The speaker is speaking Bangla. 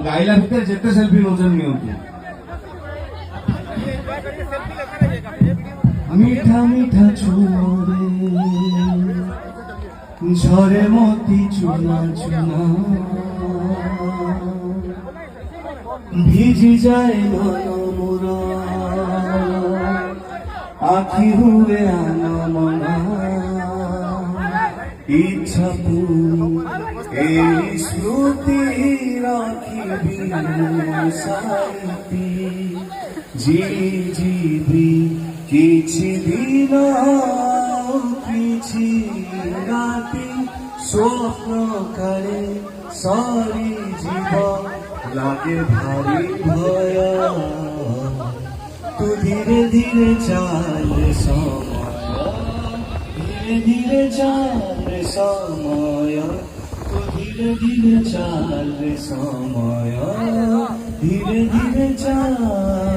ଗାଇଲା ଭିତରେ ଯେତେ ସେଲ୍ଫି ନଉଛନ୍ତି ନିଅନ୍ତୁ। মিঠা মিঠা ছোঁয়ারে ঝরে মতি চুনা চুনা ভিজি যায় মন মোরা আখি হুয়ে আনমনা ইচ্ছা এই স্মৃতি রাখিবি সাইতি জিবি কিছু দিন কিছু রাতি স্বপ্ন কালে সরি জীব লাগে ভারী ভয় তু ধীরে ধীরে চাল সময় ধীরে ধীরে চাল সময় তু ধীরে ধীরে চাল সময় ধীরে ধীরে চাল